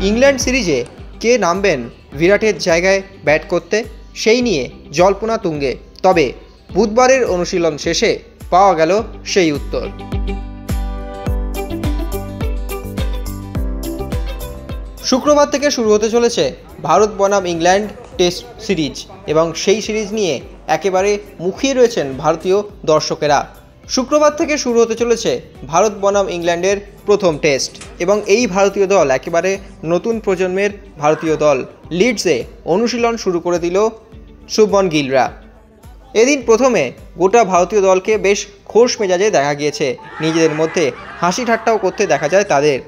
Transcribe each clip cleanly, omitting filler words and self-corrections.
England সিরিজে কে নামবেন বিরাটের জায়গায় ব্যাট করতে, সেই নিয়ে জল্পনা তুঙ্গে। তবে বুধবারের অনুশীলন শেষে পাওয়া গেল সেই উত্তর। শুক্রবার থেকে শুরু হতে চলেছে ভারত বনাম ইংল্যান্ড টেস্ট সিরিজ এবং সেই সিরিজ নিয়ে একেবারে মুখিয়ে রয়েছেন ভারতীয় দর্শকেরা। শুক্রবার থেকে শুরু হতে চলেছে ভারত বনাম ইংল্যান্ডের প্রথম টেস্ট এবং এই ভারতীয় দল একেবারে নতুন প্রজন্মের ভারতীয় দল। লিডসে অনুশীলন শুরু করে দিল শুভমন গিলরা। এদিন প্রথমে গোটা ভারতীয় দলকে বেশ খোশ মেজাজে দেখা গিয়েছে, নিজেদের মধ্যে হাসি ঠাট্টাও করতে দেখা যায় তাদের।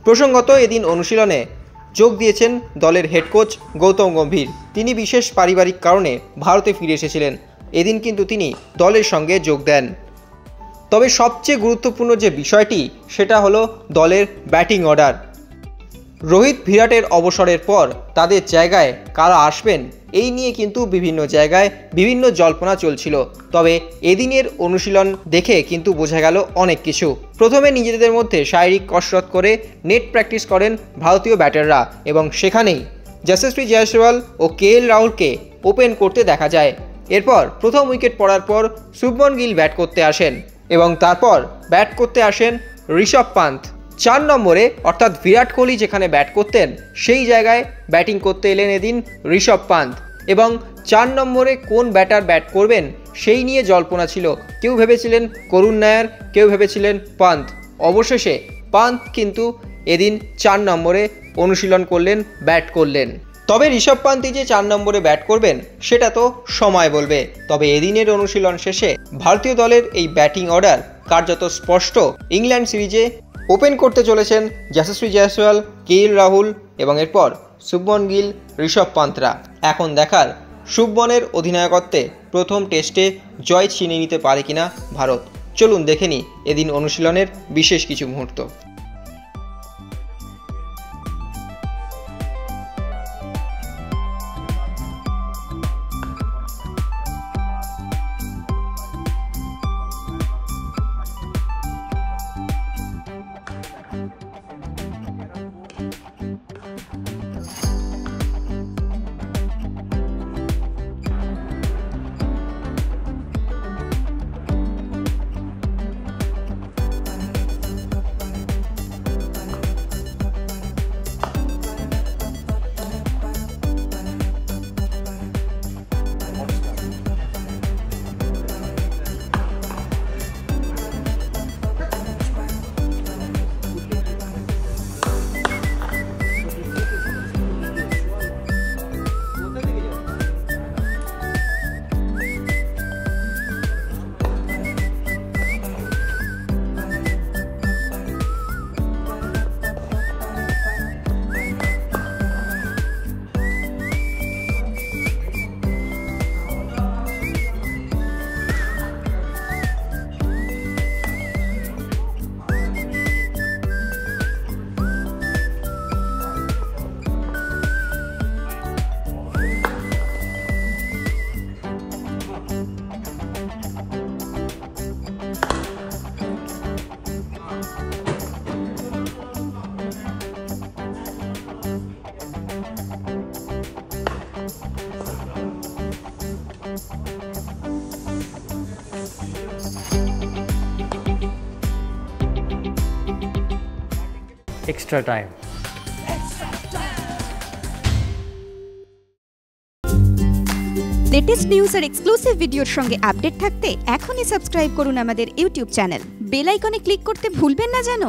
প্রসঙ্গত এদিন অনুশীলনে যোগ দিয়েছেন দলের হেড কোচ গৌতম গম্ভীর। তিনি বিশেষ পারিবারিক কারণে ভারতে ফিরে এসেছিলেন, এদিন কিন্তু তিনি দলের সঙ্গে যোগ দেন। তবে সবচেয়ে গুরুত্বপূর্ণ যে বিষয়টি সেটা হলো দলের ব্যাটিং অর্ডার। রোহিত বিরাটের অবসরের পর তাদের জায়গায় কারা আসবেন এই নিয়ে কিন্তু বিভিন্ন জায়গায় বিভিন্ন জল্পনা চলছিল। তবে এদিনের অনুশীলন দেখে কিন্তু বোঝা গেল অনেক কিছু। প্রথমে নিজেদের মধ্যে শারীরিক কসরত করে নেট প্র্যাকটিস করেন ভারতীয় ব্যাটাররা এবং সেখানেই যশস্বী জয়সওয়াল ও কেএল রাহুলকে ওপেন করতে দেখা যায়। এরপর প্রথম উইকেট পড়ার পর শুভমন গিল ব্যাট করতে আসেন এবং তারপর ব্যাট করতে আসেন ঋষভ পান্ত। 4 নম্বরে অর্থাৎ বিরাট কোহলি যেখানে ব্যাট করতেন সেই জায়গায় ব্যাটিং করতে এলেন এদিন ঋষভ পান্ত এবং 4 নম্বরে কোন ব্যাটার ব্যাট করবেন সেই নিয়ে জল্পনা ছিল। কেউ ভেবেছিলেন করুণ নায়ার, কেউ ভেবেছিলেন পান্ত। অবশেষে পান্ত কিন্তু এদিন 4 নম্বরে অনুশীলন করলেন, ব্যাট করলেন। তবে ঋষভ পান্তই যে 4 নম্বরে ব্যাট করবেন সেটা তো সময় বলবে। তবে এদিনের অনুশীলন শেষে ভারতীয় দলের এই ব্যাটিং অর্ডার কার্যত স্পষ্ট। ইংল্যান্ড সিরিজে ওপেন করতে চলেছেন যশস্বী জয়সওয়াল, কেএল রাহুল এবং এরপর শুভমন গিল, ঋষভ পান্তরা। এখন দেখার শুভমনের অধিনায়কত্বে প্রথম টেস্টে জয় ছিনিয়ে নিতে পারে কিনা ভারত। চলুন দেখে নিই এদিন অনুশীলনের বিশেষ কিছু মুহূর্ত। extra time. লেটেস্ট নিউজ আর এক্সক্লুসিভ ভিডিওর সঙ্গে আপডেট থাকতে এখনই সাবস্ক্রাইব করুন আমাদের ইউটিউব চ্যানেল। বেল আইকনে ক্লিক করতে ভুলবেন না যেন।